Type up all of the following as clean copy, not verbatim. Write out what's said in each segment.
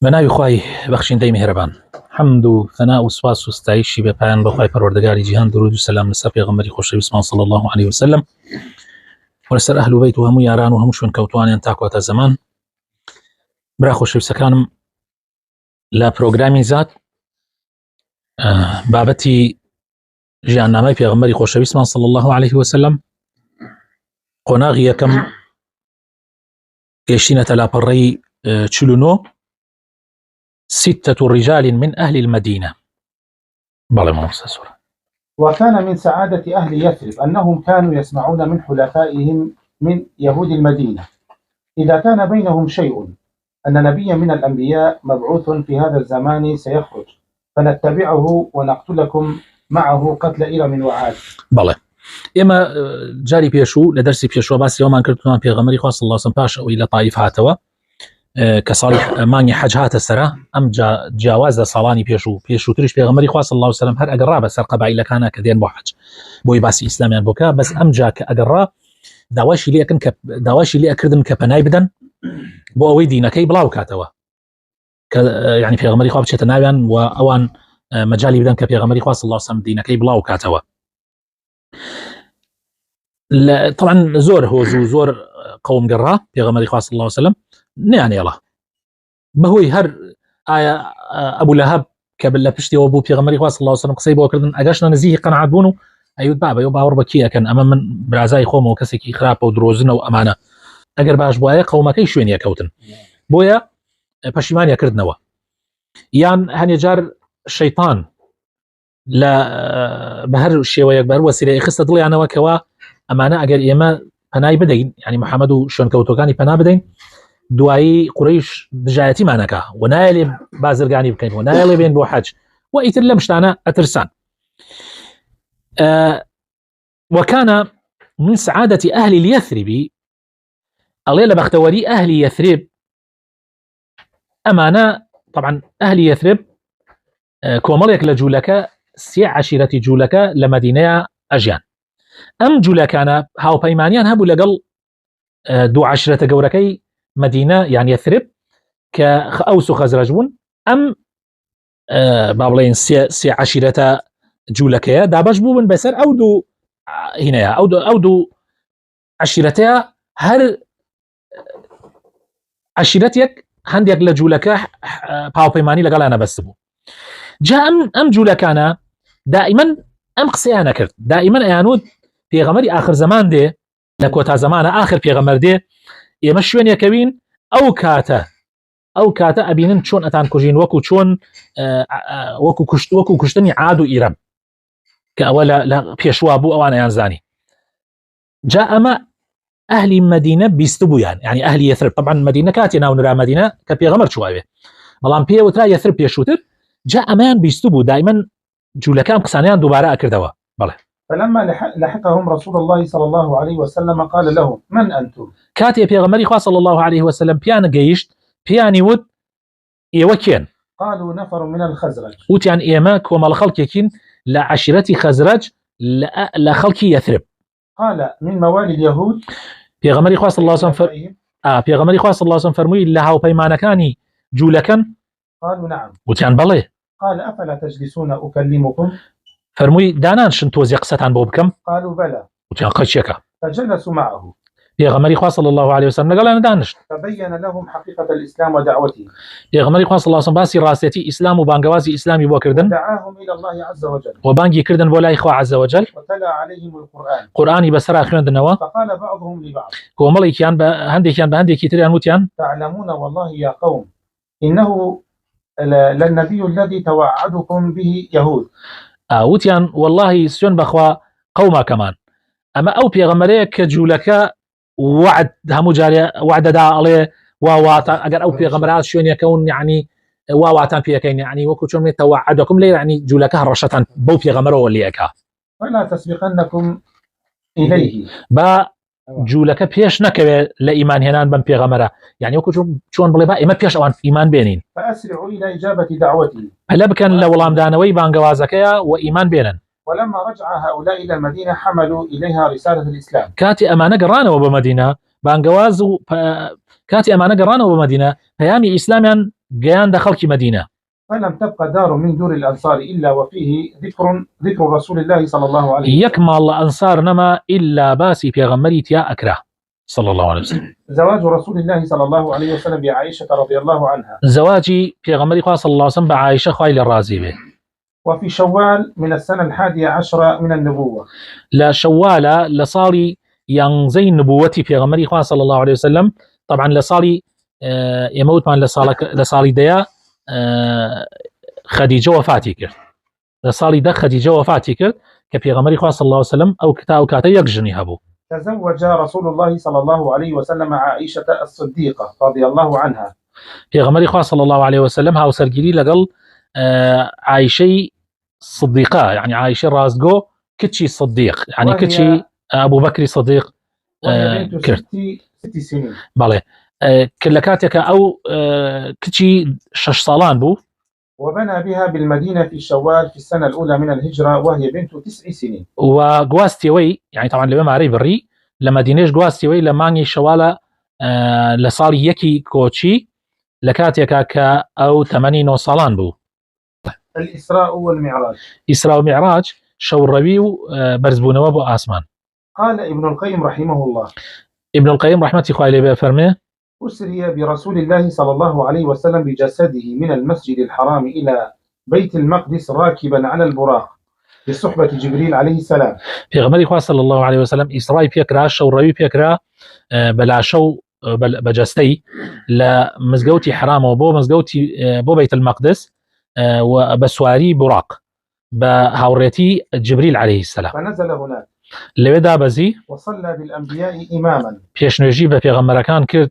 بەناوی خوای بەخشندەی میهرەبان، حەمد و ثەنا و سوپاس و ستایشی بەپایان بەخوای پەروەردگاری جیهان، درود و سەلام لەسەر پێغەمبەری خۆشەویستمان صلی الله عليه وسلم و لەسەر ئەهل و بەیت و هەموو یاران و هەموو شوێن کەوتوانیان تاکواتە زەمان. برا خۆشەویستەکانم، لە پرۆگرامی زاد بابەتی ژیاننامەی پێغەمبەری خۆشەویستمان صلی الله عليه وسلم قۆناغی یەکەم گەیشتینەتە لاپەڕەی 49 6 رجال من أهل المدينة. وكان من سعادة أهل يثرب أنهم كانوا يسمعون من حلفائهم من يهود المدينة إذا كان بينهم شيء أن نبيا من الأنبياء مبعوث في هذا الزمان سيخرج فنتبعه ونقتلكم معه قتل إرم وعاد. بله إما جاري بيشو لدرسي بيشو باس يومان كرتوان بيغمري خواه صلى الله عليه وسلم باش أو إلى طائف هاتوا كصالح ماني حج هات السرا أم جاواز صالاني بيشو تريش بيغمري خواه صلى الله عليه وسلم هر أقرابة سر قبائل كان كدين بو حج بوي باسي إسلاميان بوكا بس أم جاك أقرا داواشي لي أكردن كبناي بدن بو أوي دينكي بلاو كاتوا يعني بيغمري خواه بشتناوان وأوان مجالي بدن كبيغمري خواه صلى الله عليه وسلم دينكي بلاو كاتوا. طبعا زور هو زور قوم قرا بيغمري خواه صلى الله عليه وسلم نعني الله بهوي هر آية أبو لهب كبل لبشتي وأبو بيغمري خواه صلى الله عليه وسلم قصيب وكردن أجاشنا نزيه قناعات بونو أيود بابا يوبا وربكيه كان أمام من برازاي خومه وكسكي خراب ودروزنا وأمانة أجر باش بوايا قومكي شوين يكوتن بويا باشيمان يكردنوا يان هني جار الشيطان لا بهر الشيوية بهر وسيلة خصة ضلي أنا وكوا أمانة أجر إيما پنای بدەین، يعني محەممەد و شوێنکەوتەکانی پەنا بدەین، دوایی قوڕیش دژایەتیمانەکە و نایەڵێ بازرگانی بکەین و نایەڵێ بێن بۆ حەج و ئیتر لەم شتانە ئەترسان. وكان من سعادة أهل اليثرب ئەڵێ لە بەختەوەری أهل يثرب ئەمانە طبعا أهل يثرب کۆمەڵێک لە جوولەکە سێ عەشیرەتی جوولەکە لە مەدینەیە ئەژیان. ئەم جوولەکانە هاوپەیمانیان هەبوو لەگەڵ دوو عەشیرەتە گەورەکەی مەدینە یان یەثرب کە ئەوس و خەزرەج بوون. ئەم با بڵێن سێ عەشیرەتە جوولەکەیە دابەش بوون بەسەر ئەو دوو هینەیە ئەو دوو عەشیرەتەیە هەر عەشیرەتێک هەندێک لە جوولەکە هاوپەیمانی لەگەڵیانە بەست بوو. جا ئەم جوولەکانە دائیمەن ئەم قسەیانە کرد، دائیمەن ئەیانوت پێغەمبەری آخر زەمان دێ لە کۆتا زەمانە آخر پێغەمبەر دێ ئێمە شوێنێکەوین ئەو کاتە ئەبینن چۆن ئەتان کوژین وەکو چۆن وەکو کوشتنی عاد و ئیرەم کە ئەوە لە پێشوا بوو ئەوان ئەیان زانی. جا ئەمە ئەهلی مەدینە بیست بوویان، يعني ئەهلی یەثرب. طبعا مەدینە کاتی ناونرا مەدینە کە پێغەمبەر چواوێ بەڵام پێوترا یەثرب پێشووتر. جا ئەمەیان بیست بوو دائیمەن جوولەکان قسانیان دووبارە ئەکردەوە. بەڵێ فلما لحقهم رسول الله صلى الله عليه وسلم قال لهم من أنتم؟ كاتي بيغمري خواه صلى الله عليه وسلم بيان قيشت بياني ود إيوكين قالوا نفر من الخزرج وتيان إيماك وما لخلقكين لعشيرتي خزرج لخلقي يثرب. قال من موالي اليهود بيغمري خواه صلى الله عليه وسلم بيغمري خواه صلى الله عليه وسلم فرموي لها وبيمانكاني جولكن؟ قالوا نعم. وتيان بلي قال أفلا تجلسون أكلمكم؟ فرموي دانان شنتوزي قصتان بو بكم؟ قالوا بلى. وتيان قشيكا فجلسوا معه بيغمري خواه صلى الله عليه وسلم قال أنا دانش فبين لهم حقيقة الإسلام ودعوته. بيغمري خواه صلى الله عليه وسلم باسي راستي إسلام وبانقوازي إسلامي بو كردن دعاهم إلى الله عز وجل وبانقي كردن بولا إخوة عز وجل وتلا عليهم القرآن قرآني بسرا خوان دنوا. فقال بعضهم لبعض كوملي كان بهندي كيتريان موتيان تعلمون والله يا قوم إنه للنبي الذي توعدكم به يهود. وتيان والله سيون بخوا قوما كمان أما أو بيغمري كجولك وعد همو جاري وعد دا عليه واواتا أجر أو بيغمرات شون يكون يعني واواتان بيكين يعني وكو شون توعدكم ليه يعني جولك هرشتان بو بيغمرو اللي يكا فلا تسبقنكم إليه با جولك بيش نكوي لإيمان هنان بن بيغمرا يعني وكو شون بلي با إما بيش أوان إيمان بينين فأسرعوا إلى إجابة دعوته هلا بكن لولام دانوي بانقوازكيا وإيمان بينن. ولما رجع هؤلاء إلى المدينة حملوا إليها رسالة الإسلام. كاتي أمانة قرانا وبمدينة بانگواز و كاتي أمانة قرانا ومدينة فيامي إسلاميا قيان دخلك مدينة. فلم تبقى دار من دور الأنصار إلا وفيه ذكر رسول الله صلى الله عليه وسلم. يكمل أنصار نما إلا باسي في غمريت يا أكره صلى الله عليه وسلم. زواج رسول الله صلى الله عليه وسلم بعائشة رضي الله عنها. زواجي في غمري صلى الله عليه وسلم بعائشة خايل الرازي به. وفي شوال من السنة 11 من النبوة. لا شوالة لصالي ينزي نبوتي في غمري صلى الله عليه وسلم. طبعا لصالي يموت من لصالي ديا خديجة وفاتي كرت لصالي ده خديجة وفاتي كرت كفي غمري صلى الله عليه وسلم أو كتا يقجني هبو. تزوج رسول الله صلى الله عليه وسلم عائشة الصديقة رضي الله عنها. في غمري صلى الله عليه وسلم هاو سرجلي لقل عائشة صديقة يعني عائشة رازقو كتشي صديق يعني كتشي أبو بكر صديق كرت 6 سنين. بالي كلكاتك أو كتشي 6 صالان بو. وبنى بها بالمدينة في شوال في السنة الأولى من الهجرة وهي بنت 9 سنين. وقواستيوي يعني طبعا لما معري بري لما دينيش قواستيوي لماني شوالة لصالي يكي كوتشي لكاتك كا أو 80 صالان بو. الإسراء والمعراج. إسراء ومعراج شو الربيع برزبون وابو آسمان. قال ابن القيم رحمه الله. ابن القيم رحمة الله عليه فرمه أسري برسول الله صلى الله عليه وسلم بجسده من المسجد الحرام إلى بيت المقدس راكبا على البراق بصحبة جبريل عليه السلام. في غمري صلى الله عليه وسلم إسراء بيكرا شو الربيع بيكرا بلا شو بجستي لمزجوتي حرام وبو مزجوتي بو بيت المقدس وبسواري براق بهوريتي جبريل عليه السلام. فنزل هناك لبدا بزي وصلى بالأنبياء إماما بيش نجيب في غمركان كرد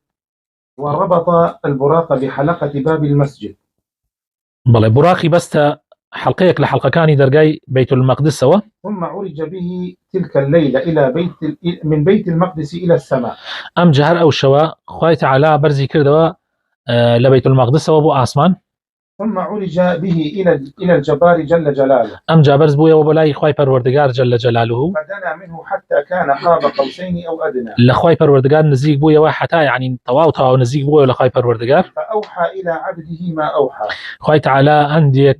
وربط البراق بحلقة باب المسجد. بله براقي بستا حلقيك لحلقة كاني درقاي بيت المقدس سوا. ثم عرج به تلك الليلة إلى من بيت المقدس إلى السماء. أم جهر أو شوا خوايت على برزي كردوا لبيت المقدس سوا بو آسمان. ثم عرج به إلى الجبار جل جلاله. أم جابرز بويا وبلاي خواي پروردگار جل جلاله. فدنا منه حتى كان قاب قوسين أو أدنى. لخواي پروردگار نزيق بويا وحتى يعني طواو نزيق بويا لخواي پروردگار. فأوحى إلى عبده ما أوحى. خوايت على عندك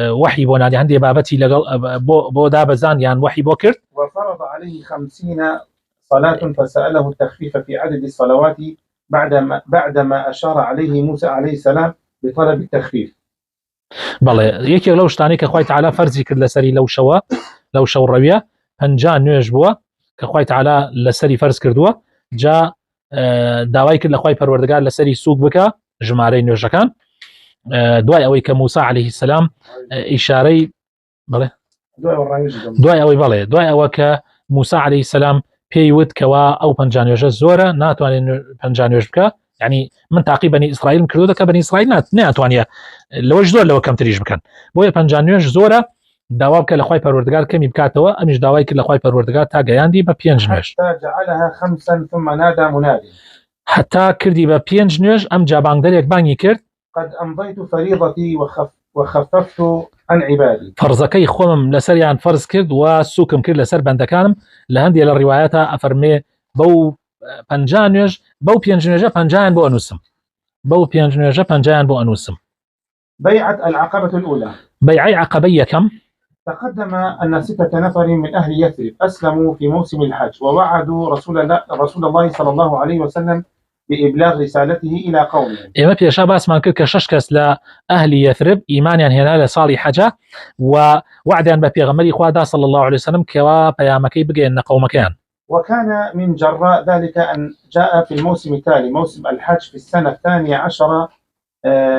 وحي بونادي عندي بابتي لقل بو دابزان يعني وحي بوكر. وفرض عليه 50 صلاة فسأله التخفيف في عدد الصلوات بعدما أشار عليه موسى عليه السلام بطلب التخفيف. بله یکی لو شتانی که خواهی تعالی فرضی کرد لسری لو شو الربیع هنجا نویش بوا که خواهی تعالی لسری فرض کردوا جا داوای کرد لخواهی پروردگار لسری سوق بکا جماره نویشکان دوای اوی که موسی علیه السلام اشاره بله دوای اوی که موسی علیه السلام پیوت کوا او پنجانویش زوره ناتوانی پنجانویش بکا يعني من تعقيب بني إسرائيل كردو دكا بني إسرائيل ناتوانيا لو جدور لو كم تريج بكن بويا پنجانويش زورا داوا بك لخواي پروردگار كمي بكاتوا امش داواي ك لخواي پروردگار تا گياندي ب 5 نوش حتى جعلها 5 ثم نادى منادي حتى كردي ب 5 نوش ام جابان دريك باني كرد قد امضيت فريضتي وخففت عن عبادي فرزكي خوم لسر يعني فرض كرد وسوكم كرد لسر بندكانم لهندي للروايات افرمي بو پنجانوش بو 5 نوجا پنجان بو انوسم بو 5 نوجا پنجان بو انوسم. بيعة العقبة الأولى. بيعي عقبية كم؟ تقدم أن 6 نفر من أهل يثرب أسلموا في موسم الحج ووعدوا رسول الله صلى الله عليه وسلم بإبلاغ رسالته إلى قومهم. إما في شاباس ما كرك ششكس لأهل يثرب إيمانيا هنا لصالح حجة ووعدا ببيغمري خوادا صلى الله عليه وسلم كوا بيامكي بقي أن قومكان. وكان من جراء ذلك أن جاء في الموسم التالي موسم الحج في السنة 12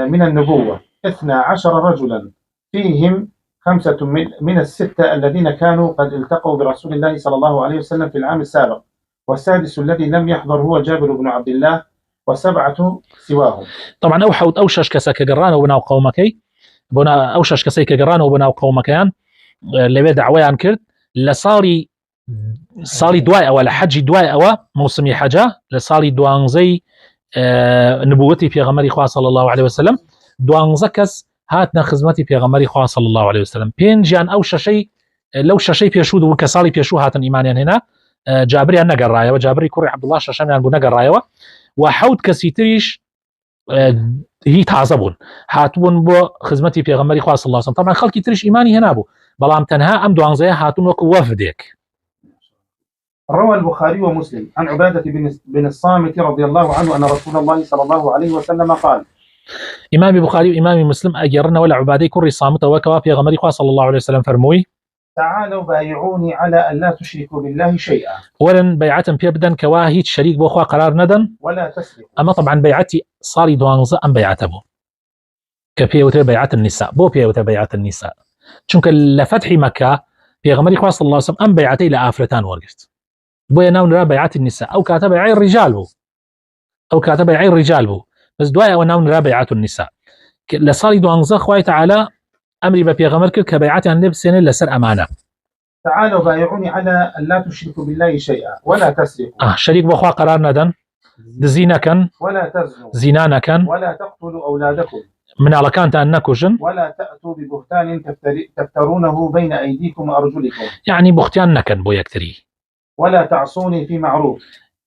من النبوة 12 رجلا فيهم 5 من ال6 الذين كانوا قد التقوا برسول الله صلى الله عليه وسلم في العام السابق والسادس الذي لم يحضر هو جابر بن عبد الله و7 سواهم. طبعا أوشش كسك جران وبناو قومكي بنا أوشش كسيك جران وبناو قومكيان اللي بدعوي عن كرد لصاري دواي أو لحج دواي أو موسمي حجة لصالي دوانزي نبوتي في غمري خواه صلى الله عليه وسلم دوانزكس هاتنا خدمتي في غمري خواه صلى الله عليه وسلم بين جان أو شيء لو شيء بيشود وكسالي بيشو هاتن إيمانيا هنا جابریان نەگەڕایەوە، جابری کوڕی عەبدوڵڵاه شەشەمیان بوو نەگەڕایەوە، و حەوت کەسی تریش هی تازە بوون هاتبوون بۆ خزمەتی پێغەمبەری خوا صلی الله علیه و سلم. طبعا خەڵکی تریش ئیمانی هێنابوو، بەڵام تەنها ئەم دوانزەیە هاتون وەکو وەفدێک. روى البخاري ومسلم عن عبادة بن الصامت رضي الله عنه أن رسول الله صلى الله عليه وسلم قال: إمام بخاري وإمام مسلم أجرنا ولا عبادي كري صامت وكوا في غمر صلى الله عليه وسلم فرموي: تعالوا بايعوني على أن لا تشركوا بالله شيئا. ولن بيعة بيبدن كواهي شريك بوخوا قرار ندن ولا تسرقوا. أما طبعا بيعتي صاري دوانزة أم بيعة بو كبيوتر بيعة النساء بو بيوتر بيعة النساء چونك لفتح مكة في غمر صلى الله عليه وسلم أم بيعتي لآفرتان ورقت بويا ناون را بيعة النساء أو كاتب بيعي الرجال بو أو كاتب بيعي الرجال بو بس دوايا وناون را بيعة النساء لصاري دوانزة خواهي تعالى أمري ببيغمر كل كبيعتي عن لبسين لسر أمانة. تعالوا بايعوني على أن لا تشركوا بالله شيئا ولا تسرقوا. شريك بخوا قرار ندن دزينكن ولا تزنوا زينانكن ولا تقتلوا أولادكم من على كانت أنكوجن ولا تأتوا ببهتان تفترونه بين أيديكم وأرجلكم. يعني بختيان نكن بو يكتري. ولا تعصوني في معروف.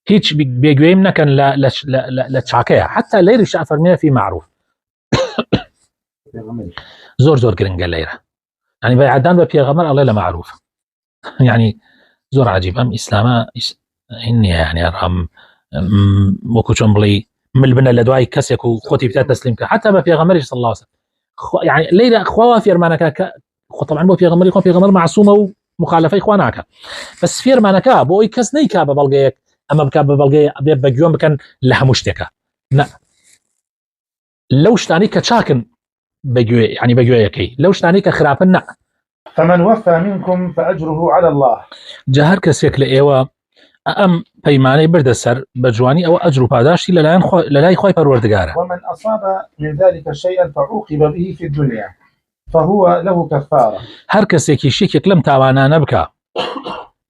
هيك بيجويم نكن لا تشاكيها حتى ليري شافر منها في معروف. زور قرنقة ليرة يعني بيعدان ببيغمر الله لا معروف يعني زور عجيب. أم إسلاما إني يعني أرهم موكو شنبلي ملبنا لدواي كسيك وخوتي بتاع تسليمك حتى ببيغمر صلى الله عليه وسلم يعني ليلة أخوة في أرمانك طبعا ببيغمر يكون بيغمر معصومة ومخالفة إخوانك بس في أرمانك بوي كسني كاب بلقيك أما بكاب بلقي بجوم بكن لها مشتكى لا لو شتاني كتشاكن بجوي يعني بجوي كي لو شتاني كخرافنا. فمن وفى منكم فأجره على الله. جهر كسيك لإيوا أم بيماني بردسر بجواني أو أجر باداشتي للاي خوي پروردگاره. ومن أصاب من ذلك شيئا فعوقب به في الدنيا فهو له كفارة. هر كسيك شيك لم تاوانا نبكى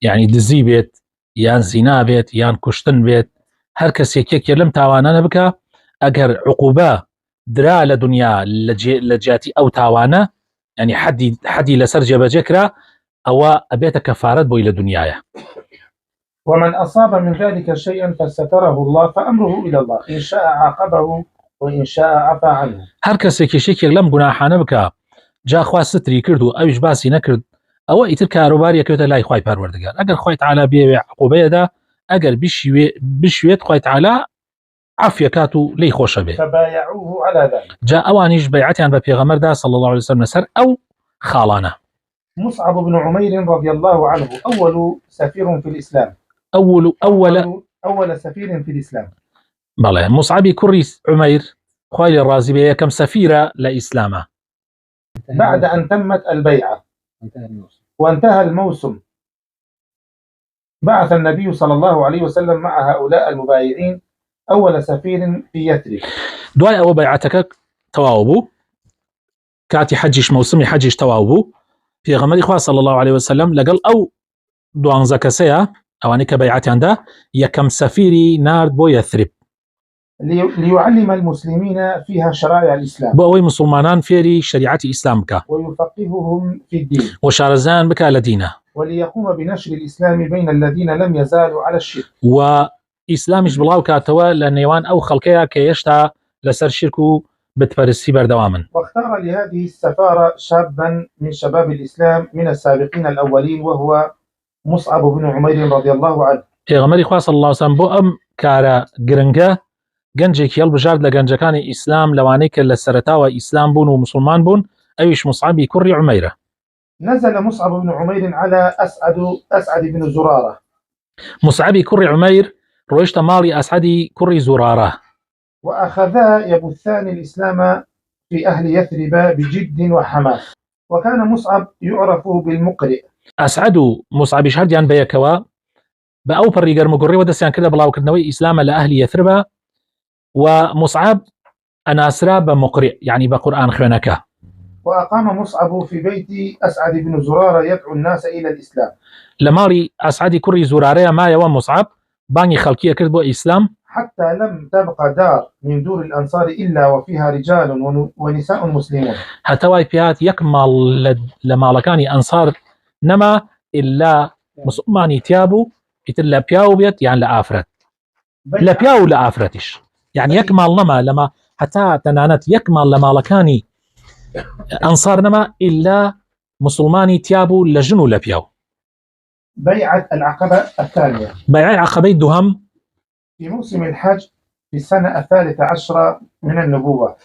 يعني دزي بيت يان زنا بيت يان كشتن بيت هر كسيك لم تاوانا نبكى أجر عقوبة درا لدنيا لجاتي أو تاوانا يعني حدي لسر جبجكرا أو أبيت كفارة بو إلى دنيايا. ومن أصاب من ذلك شيئا فستره الله فأمره إلى الله إن شاء عاقبه وإن شاء عفى عنه. هر کسی که شکی لم گناحانه بکا جا خوا ستری کرد و اویش باسی نکرد او ایتر کاروباری کەوتە لای خوای پەروەردگار ئەگەر خوای تعالی بێ عقوبەیەدا ئەگەر بشوێت خوای تعالی عافیە کات و لی خۆشە بێ. فبايعوه على ذلك. جا ئەوانیش بەیعەتیان بە پێغەمبەردا صلی الله عليه وسلم لەسەر ئەو خاڵانە. مصعب بن عمير رضي الله عنه أول سفير في الإسلام. أول سفير في الإسلام. بله مصعبي كري عمير خوالي الرازي بيه كم سفيرة لإسلامه. بعد أن تمت البيعة وانتهى الموسم بعث النبي صلى الله عليه وسلم مع هؤلاء المبايعين أول سفير في يثرب. دواي أو بيعتك تواوبو كاتي حجيش موسمي حجيش تواوبو في غمر إخوة صلى الله عليه وسلم لقل أو دوان زكسيا أواني كبيعتي عنده يكم سفيري نارد بو يثرب ليعلم المسلمين فيها شرائع الإسلام بوي مسلمانان فيري شريعة إسلام بك ويفقههم في الدين وشارزان بك لدينه وليقوم بنشر الإسلام بين الذين لم يزالوا على الشرك وإسلامش بلاو كاتوا لنيوان أو خلقيا كيشتا لسر شركو بتفرسي بردواما. واختار لهذه السفارة شابا من شباب الإسلام من السابقين الأولين وهو مصعب بن عمير رضي الله عنه. پیغمبری خوا صلی الله علیه وسلم بو ام کارا گرنگه گنجێکی هەڵبژارد لە گەنجەکانی ئیسلام لەوانەی کە لە سەرەتاوە ئیسلام بوون و مسلمان بوون ئەویش مصعبی کوڕی عومەیرە. نزل مصعب بن عمير على أسعد بن زرارة. مصعبی کوڕی عومەیر ڕۆیشتە ماڵی ئەسعەدی کوڕی زورارە. وأخذا يبثان الإسلام في أهل يثرب بجد وحماس. وكان مصعب يعرف بالمقرئ. ئەسعەد و مصعبیش هەردیان بەیەکەوە بە ئەو پەڕی گەرمەگوڕیەوە دەستیان کردە بڵاوکردنەوەی ئیسلامە لە ئەهلی یەثربە ومصعب أناسرا بمقرئ يعني بقرآن خوانك. وأقام مصعب في بيت أسعد بن زرارة يدعو الناس إلى الإسلام. لماري أسعد كري زرارة ما يوم مصعب باني خلقية كتبوا إسلام حتى لم تبقى دار من دور الأنصار إلا وفيها رجال ونساء مسلمون. حتى وايبيات يكمل لما لكاني أنصار نما إلا مسلماني تيابو ئیتر لە پیاو بێت یان لە ئافرەت لە پیا و لە ئافرەتیش یعنی یەک ماڵ نەما لەما هەتا تەنانەت یەک ماڵ لە ماڵەکانی ئەنسار نەما ئیلا مسلمانی تیابوو لە ژن و لە پیاو. بيعة العقبة الثانية بيعة عقبة دوهم في موسم الحج في السنة 13 من النبوة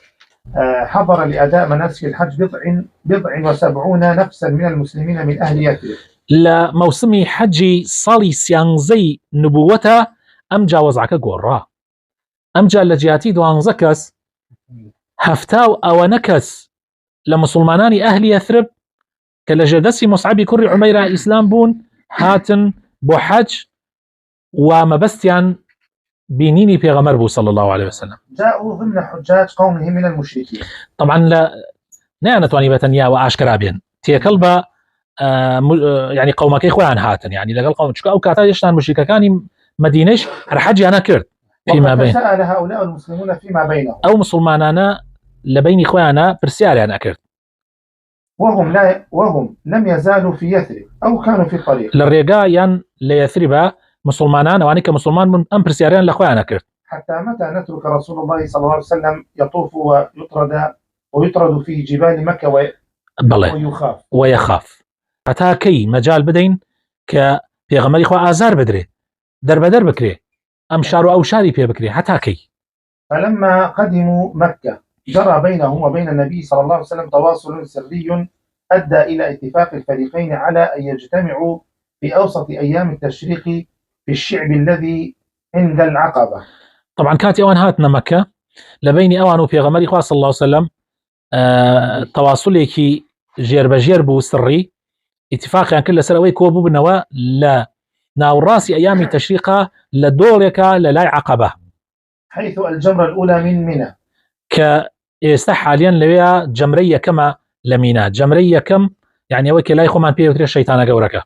حضر لأداء مناسك الحج بضع وسبعون نفسا من المسلمين من أهل يثرب. لموسم حج صالي سيانزي نبوته أم جاوزعك قرى أم جا لجياتي دوانزە کەس هەفتا و ئەوەنە کەس لە مسلمانانی ئەهلی یەثرب کە لە ژێردەستی مصعبی کوڕی عومەیرە ئیسلام بوون هاتن بۆ حەج و مەبەستیان بینینی پێغەمبەر بوو صلى الله عليه وسلم. جاءوا ضمن حجاج قومهم من المشركين. طبعا لا نەیانەتوانی بەتەنیا و ئاشکرا بێن تێکەڵ بە يعني قومەکەی خۆیان هاتن يعني لەگەڵ قوم چکە ئەو کاتا هێشتان مشریکەکانی مدینەش هەر حەجیان نەکرد. فيما بين سأل هؤلاء المسلمون فيما بينهم أو مسلمانانا لبيني خويانا برسياريان أكرت وهم لم يزالوا في يثرب أو كانوا في الطريق للرجاء ين ليثرب مسلمانان وأنا كمسلمان من أم برسياريان لخويانا أكرت حتى متى نترك رسول الله صلى الله عليه وسلم يطوف ويطرد في جبال مكة ويخاف حتى كي مجال بدين كبيغمري خو آزار بدري دربدر بكري أم شارو أو شاري بيه بكري حتى كي. فلما قدموا مكة جرى بينهم وبين النبي صلى الله عليه وسلم تواصل سري أدى إلى اتفاق الفريقين على أن يجتمعوا في أوسط أيام التشريق في الشعب الذي عند العقبة. طبعا كانت أوان هاتنا مكة لبيني أوان في غمري خاص صلى الله عليه وسلم تواصلي كي جير بجير بو سري اتفاق يعني كل سنوي كوبو بالنواة لا ناو راسي أيام تشريقها لدورك للاي عقبة حيث الجمرة الأولى من منى كيستح حاليا لويا جمرية كما لمينا جمرية كم يعني وكي لا يخو من بيوتري الشيطان قورك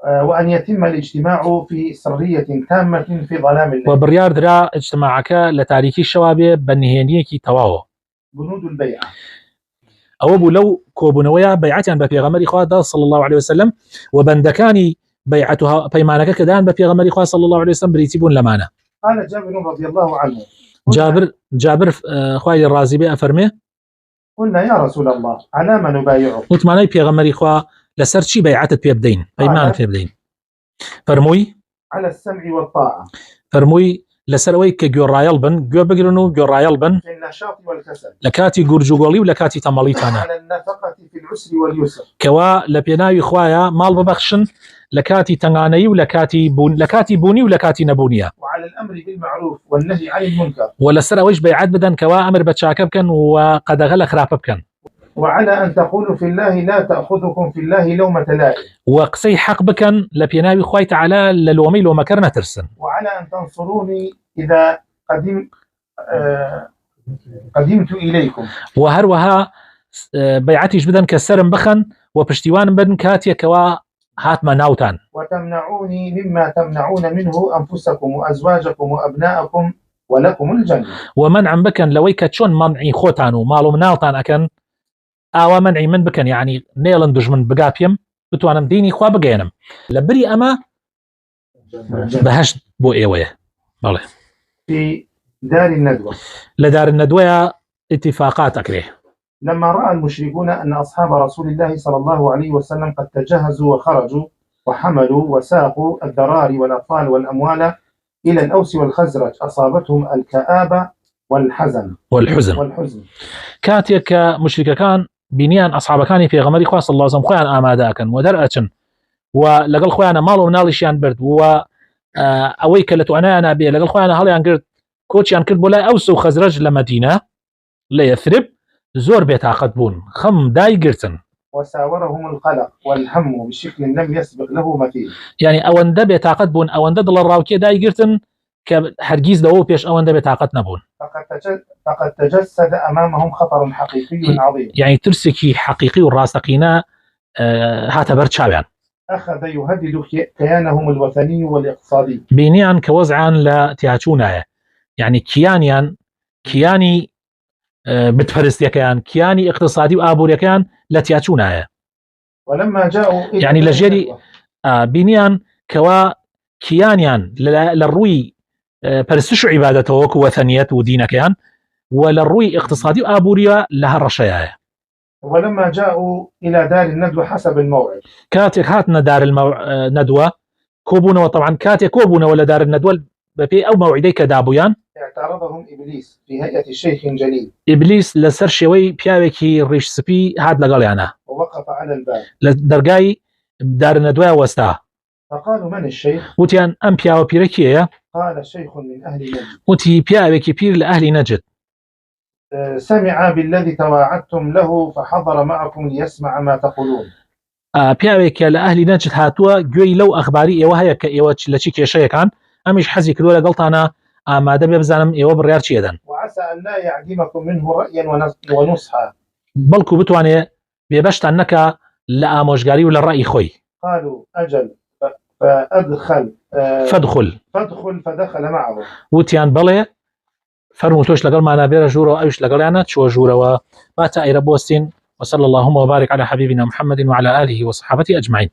وأن يتم الاجتماع في سرية تامة في ظلام الليل وبريار درا اجتماعك لتاريخي الشواب بنهينيكي تواو بنود البيعة أو أبو لو كوبنويا بيعتان ببيغمري خواه صلى الله عليه وسلم وبندكاني بيعتها بيمانك كدان ببيغمري خواه صلى الله عليه وسلم بريتيبون لمانا. قال جابر رضي الله عنه جابر خواه الرازي بي أفرمي قلنا يا رسول الله على ما نبايعه قلت ماناي بيغمري خواه لسر شي بيعتت بيبدين بيمانك بيبدين فرموي على السمع والطاعة فرموي لسروي كجورايل بن جو بقرنو جورايل بن في النشاط والكسل لكاتي جورجوغولي ولكاتي تماليتانا على النفقة في العسر واليسر كوا لبيناوي خوايا مال ببخشن لكاتي تنغاني لكاتي بوني ولكاتي نبونيا وعلى الأمر بالمعروف والنهي عن المنكر ولسرويش بيعت بدن كوا أمر بتشاكبكن وقد غل خرافبكن وعلى أن تقولوا في الله لا تأخذكم في الله لومة لائم وقسي حق بكن لبيناوي خواي تعالى للومي لو مكرنا ترسن وعلى أن تنصروني إذا قدمت إليكم وهروها بيعتيش بدن كسرن بخن وبشتيوان بدن كاتيا كوا هاتما ناوتان وتمنعوني مما تمنعون منه أنفسكم وأزواجكم وأبناءكم ولكم الجنة ومنعا بكن لوي كتشون منعي خوتان ومالو مناوتان أكن أو منعي من بكن يعني نيلن دجمن بقابيم بتوانم ديني خوا بقينم لبري أما بهشت بو إيوه بالله في دار الندوة لدار الندوة اتفاقات أكره لما رأى المشركون أن أصحاب رسول الله صلى الله عليه وسلم قد تجهزوا وخرجوا وحملوا وساقوا الذراري والأطفال والأموال إلى الأوس والخزرج أصابتهم الكآبة والحزن كاتيك مشركة كان بنيان أصحاب كان في غمري خاص الله صلى الله عليه وسلم آماداكن ودرأتن ولقل خويانا مالو منالشيان برد و أويك لتوانا بيه لقل خويانا هليان قرد كوتشيان كرد بولا أوس وخزرج لمدينة ليثرب زور بيتعقد بون خم داي قرتن وساورهم القلق والهم بشكل لم يسبق له مثيل يعني أوان دا بيتعقد بون أوان دا دل الراوكي داي قرتن كهرجيز دو بيش أوان دا بيتعقد نبون فقد تجسد أمامهم خطر حقيقي عظيم يعني ترسكي حقيقي والراسقينا هاتا برد شابان أخذ يهدد كيانهم الوثني والاقتصادي بينيان كوزعان لا تياتشونا يعني كياني بتفرست كيان كياني اقتصادي وآبور كيان لا تياتشونا ولما جاءوا يعني لجيري بينيان كوا كيانيان للروي پرستش عبادته وكو وثنيات ودينكيان وللروي اقتصادي وابوريا لها الرشايا. ولما جاءوا إلى دار الندوة حسب الموعد كاتك هاتنا دار الندوة كوبونا، وطبعا كاتك كوبونا ولا دار الندوة بفي أو موعديك دابويان اعترضهم إبليس في هيئة شيخ جليل. إبليس لسر شوي بياوكي ريش سبي هاد لقالي أنا ووقف على الباب لدرجاي دار الندوة وستا. فقالوا من الشيخ؟ وتيان أم بياو بيركيه. قال شيخ من أهل نجد. وتي بياوكي بير لأهل نجد. سمع بالذي تواعدتم له فحضر معكم ليسمع ما تقولون. بياوكي لأهل نجد هاتوا جوي لو أخباري إيوه هيا كإيوه لشي كيشي كان أمش حزي كدولا قلت أنا ما دبي بزانم إيوه بالريار شيئا. وعسى أن لا يعدمكم منه رأيا ونصحا. بلكو بتواني بيبشت أنك لا مشجاري ولا الرأي خوي. قالوا أجل فدخل فدخل معه. وتيان بلي فرمو توش لقل معنا بيرا جورا أيش لقل يعني تشوى جورا وما تأي ربوستين. وصلى اللهم وبارك على حبيبنا محمد وعلى آله وصحابته أجمعين.